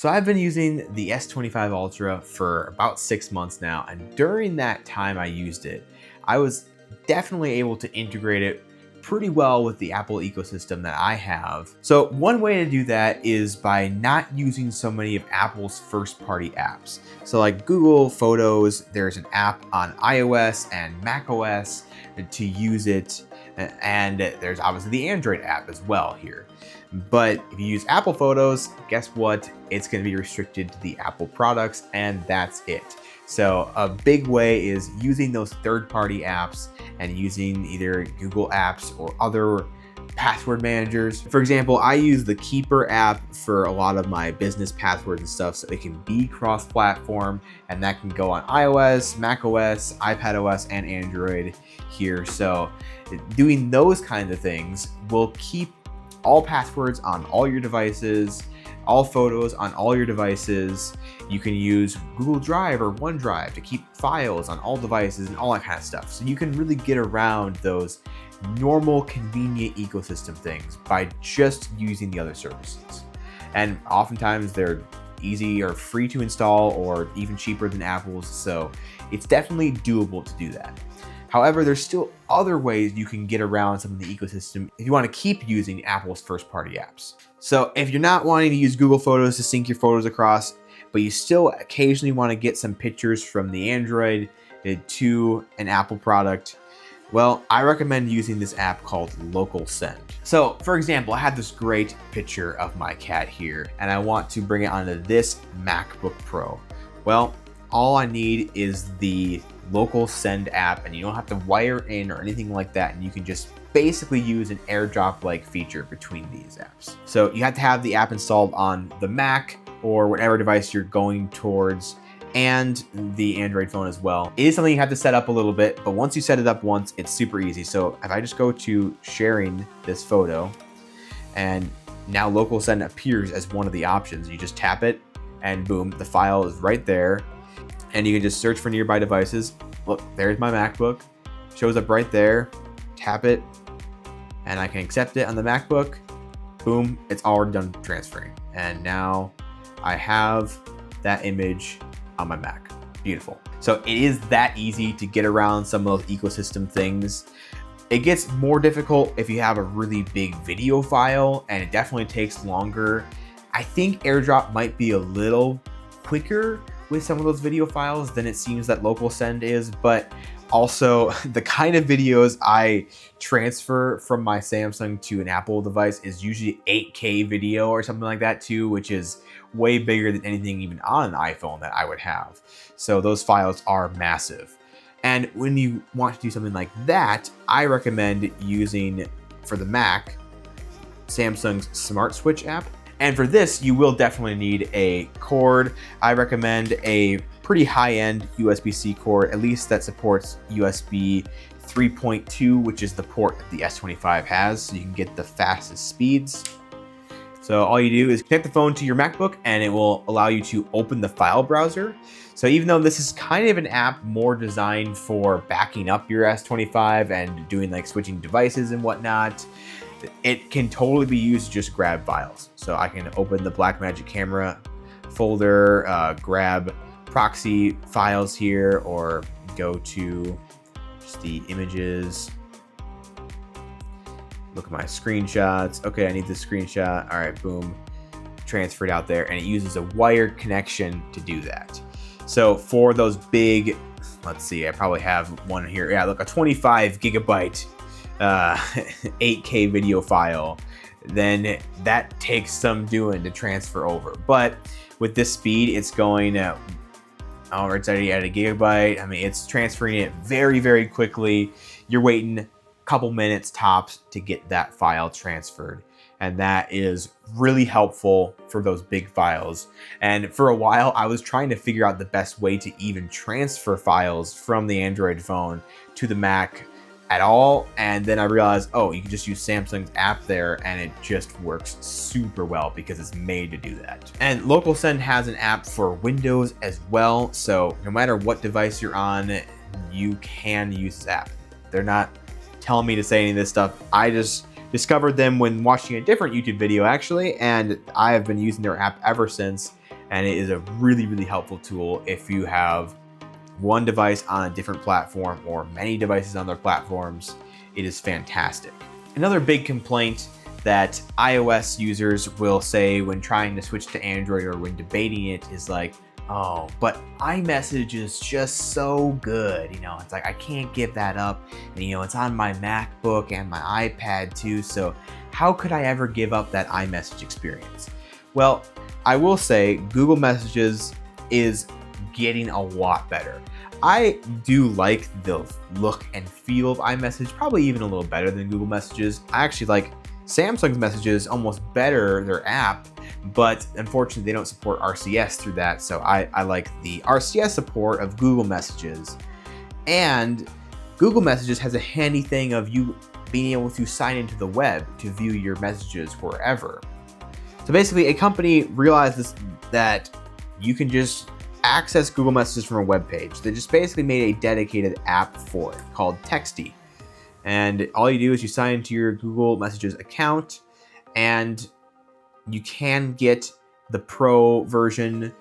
So I've been using the S25 Ultra for about 6 months now, and during that time I used it, I was definitely able to integrate it pretty well with the Apple ecosystem that I have. So one way to do that is by not using so many of Apple's first-party apps. So like Google Photos, there's an app on iOS and macOS to use it, and there's obviously the Android app as well here. But if you use Apple Photos, guess what? It's going to be restricted to the Apple products, and that's it. So a big way is using those third-party apps and using either Google Apps or other password managers. For example, I use the Keeper app for a lot of my business passwords and stuff, so it can be cross-platform, and that can go on iOS, macOS, iPadOS, and Android here. So doing those kinds of things will keep all passwords on all your devices, all photos on all your devices. You can use Google Drive or OneDrive to keep files on all devices and all that kind of stuff. So you can really get around those normal, convenient ecosystem things by just using the other services. And oftentimes they're easy or free to install or even cheaper than Apple's. So it's definitely doable to do that. However, there's still other ways you can get around some of the ecosystem if you want to keep using Apple's first-party apps. So if you're not wanting to use Google Photos to sync your photos across, but you still occasionally want to get some pictures from the Android to an Apple product, well, I recommend using this app called Local Send. So for example, I have this great picture of my cat here, and I want to bring it onto this MacBook Pro. Well, all I need is the Local Send app, and you don't have to wire in or anything like that, and you can just basically use an AirDrop-like feature between these apps. So you have to have the app installed on the Mac or whatever device you're going towards, and the Android phone as well. It is something you have to set up a little bit, but once you set it up once, it's super easy. So if I just go to sharing this photo, and now Local Send appears as one of the options. You just tap it, and boom, the file is right there. And you can just search for nearby devices. Look, there's my MacBook. Shows up right there. Tap it, and I can accept it on the MacBook. Boom, it's already done transferring. And now I have that image on my Mac. Beautiful. So it is that easy to get around some of those ecosystem things. It gets more difficult if you have a really big video file, and it definitely takes longer. I think AirDrop might be a little quicker with some of those video files than it seems that Local Send is, but also the kind of videos I transfer from my Samsung to an Apple device is usually 8K video or something like that too, which is way bigger than anything even on an iPhone that I would have. So those files are massive. And when you want to do something like that, I recommend using, for the Mac, Samsung's Smart Switch app. And for this, you will definitely need a cord. I recommend a pretty high-end USB-C cord, at least that supports USB 3.2, which is the port that the S25 has, so you can get the fastest speeds. So all you do is connect the phone to your MacBook, and it will allow you to open the file browser. So even though this is kind of an app more designed for backing up your S25 and doing like switching devices and whatnot, it can totally be used to just grab files. So I can open the Blackmagic camera folder, grab proxy files here, or go to just the images, look at my screenshots. Okay, I need this screenshot. All right, boom, transfer it out there. And it uses a wired connection to do that. So for those big, let's see, I probably have one here. Yeah, look, a 25 gigabyte 8K video file, then that takes some doing to transfer over. But with this speed, it's going it's already at a gigabyte. I mean, it's transferring it very, very quickly. You're waiting a couple minutes tops to get that file transferred. And that is really helpful for those big files. And for a while, I was trying to figure out the best way to even transfer files from the Android phone to the Mac at all, and then I realized, oh, you can just use Samsung's app there, and it just works super well because it's made to do that. And Local Send has an app for Windows as well, so no matter what device you're on, you can use this app. They're not telling me to say any of this stuff. I just discovered them when watching a different YouTube video actually, and I have been using their app ever since. and it is a really, really helpful tool if you have one device on a different platform or many devices on their platforms. It is fantastic. Another big complaint that iOS users will say when trying to switch to Android or when debating it is like, oh, but iMessage is just so good. You know, it's like, I can't give that up. And, you know, it's on my MacBook and my iPad too. So how could I ever give up that iMessage experience? Well, I will say Google Messages is getting a lot better. I do like the look and feel of iMessage, probably even a little better than Google Messages. I actually like Samsung's Messages almost better, their app, but unfortunately they don't support RCS through that, so I like the RCS support of Google Messages. And Google Messages has a handy thing of you being able to sign into the web to view your messages wherever. So basically, a company realizes that you can just access Google Messages from a web page. They just basically made a dedicated app for it called Texty. And all you do is you sign into your Google Messages account, and you can get the Pro version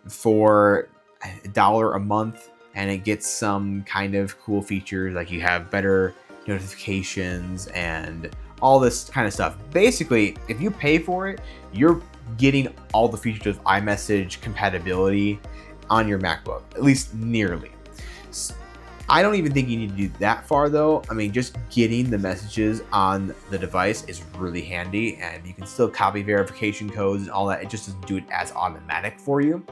for $1 a month, and it gets some kind of cool features, like you have better notifications and all this kind of stuff. Basically, if you pay for it, you're getting all the features of iMessage compatibility on your MacBook, at least nearly. I don't even think you need to do that far though. I mean, just getting the messages on the device is really handy, and you can still copy verification codes and all that. It just doesn't do it as automatic for you.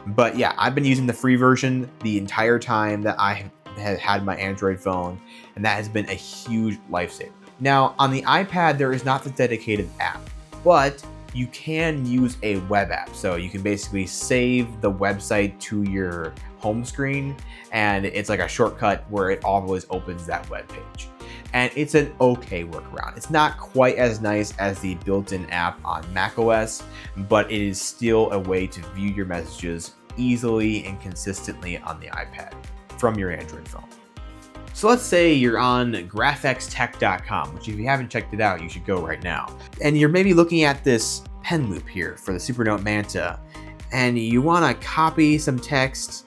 But yeah, I've been using the free version the entire time that I have had my Android phone, and that has been a huge lifesaver. Now, on the iPad, there is not the dedicated app, but you can use a web app. So you can basically save the website to your home screen, and it's like a shortcut where it always opens that web page. And it's an okay workaround. It's not quite as nice as the built-in app on macOS, but it is still a way to view your messages easily and consistently on the iPad from your Android phone. So let's say you're on grafxtech.com, which if you haven't checked it out, you should go right now. And you're maybe looking at this pen loop here for the Supernote Manta, and you want to copy some text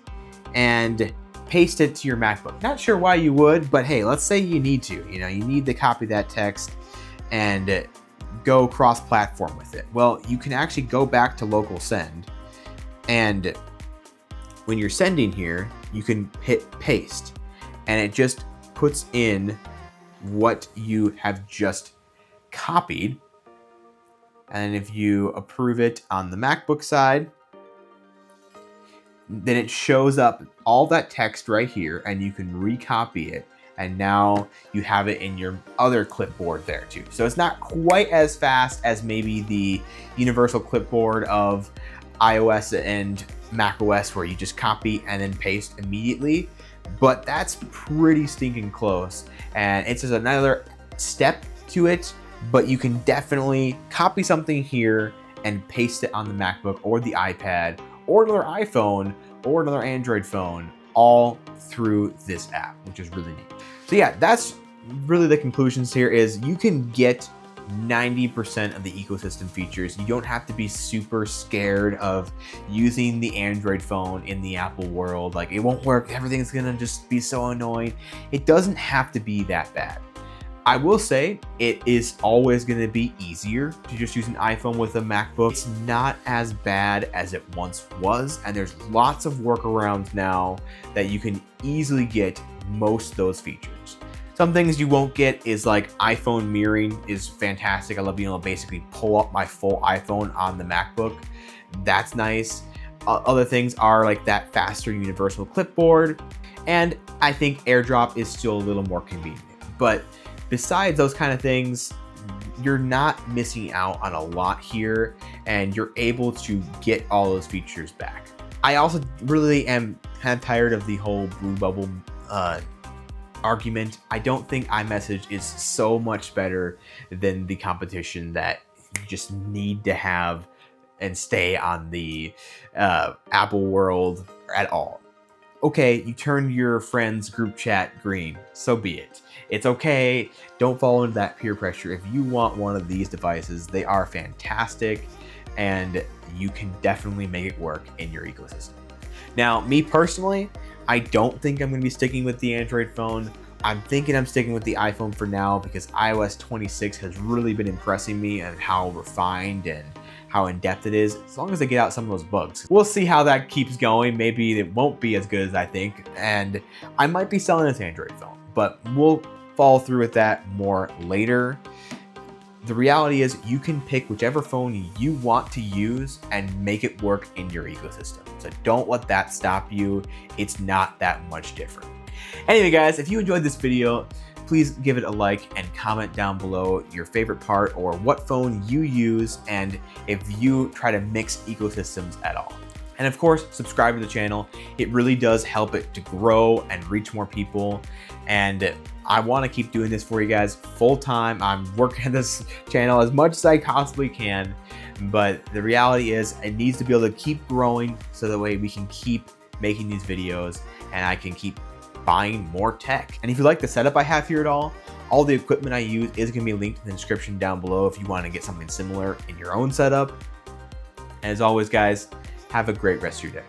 and paste it to your MacBook. Not sure why you would, but hey, let's say you need to. You know, you need to copy that text and go cross-platform with it. Well, you can actually go back to local send, and when you're sending here, you can hit paste, and it just puts in what you have just copied. And if you approve it on the MacBook side, then it shows up all that text right here, and you can recopy it. And now you have it in your other clipboard there too. So it's not quite as fast as maybe the universal clipboard of iOS and macOS, where you just copy and then paste immediately, but that's pretty stinking close. And it's just another step to it, but you can definitely copy something here and paste it on the MacBook or the iPad or another iPhone or another Android phone, all through this app, which is really neat. So yeah, that's really the conclusions here. Is you can get 90% of the ecosystem features. You don't have to be super scared of using the Android phone in the Apple world. Like, it won't work, everything's gonna just be so annoying. It doesn't have to be that bad. I will say it is always going to be easier to just use an iPhone with a MacBook. It's not as bad as it once was, and there's lots of workarounds now that you can easily get most of those features. Some things you won't get is like iPhone mirroring is fantastic. I love being able to basically pull up my full iPhone on the MacBook. That's nice. Other things are like that faster universal clipboard, and I think AirDrop is still a little more convenient. But besides those kind of things, you're not missing out on a lot here, and you're able to get all those features back. I also really am kind of tired of the whole Blue Bubble argument. I don't think iMessage is so much better than the competition that you just need to have and stay on the Apple world at all. Okay, you turn your friend's group chat green, so be it. It's okay, don't fall into that peer pressure. If you want one of these devices, they are fantastic, and you can definitely make it work in your ecosystem. Now, me personally, I don't think I'm going to be sticking with the Android phone. I'm thinking I'm sticking with the iPhone for now because iOS 26 has really been impressing me and how refined and how in-depth it is, as long as they get out some of those bugs. We'll see how that keeps going. Maybe it won't be as good as I think, and I might be selling this Android phone, but we'll follow through with that more later. The reality is you can pick whichever phone you want to use and make it work in your ecosystem. So don't let that stop you. It's not that much different. Anyway, guys, if you enjoyed this video, please give it a like and comment down below your favorite part or what phone you use and if you try to mix ecosystems at all. And of course, subscribe to the channel. It really does help it to grow and reach more people. And I want to keep doing this for you guys full time. I'm working on this channel as much as I possibly can, but the reality is it needs to be able to keep growing so that way we can keep making these videos and I can keep buying more tech. And if you like the setup I have here at all the equipment I use is going to be linked in the description down below if you want to get something similar in your own setup. And as always, guys, have a great rest of your day.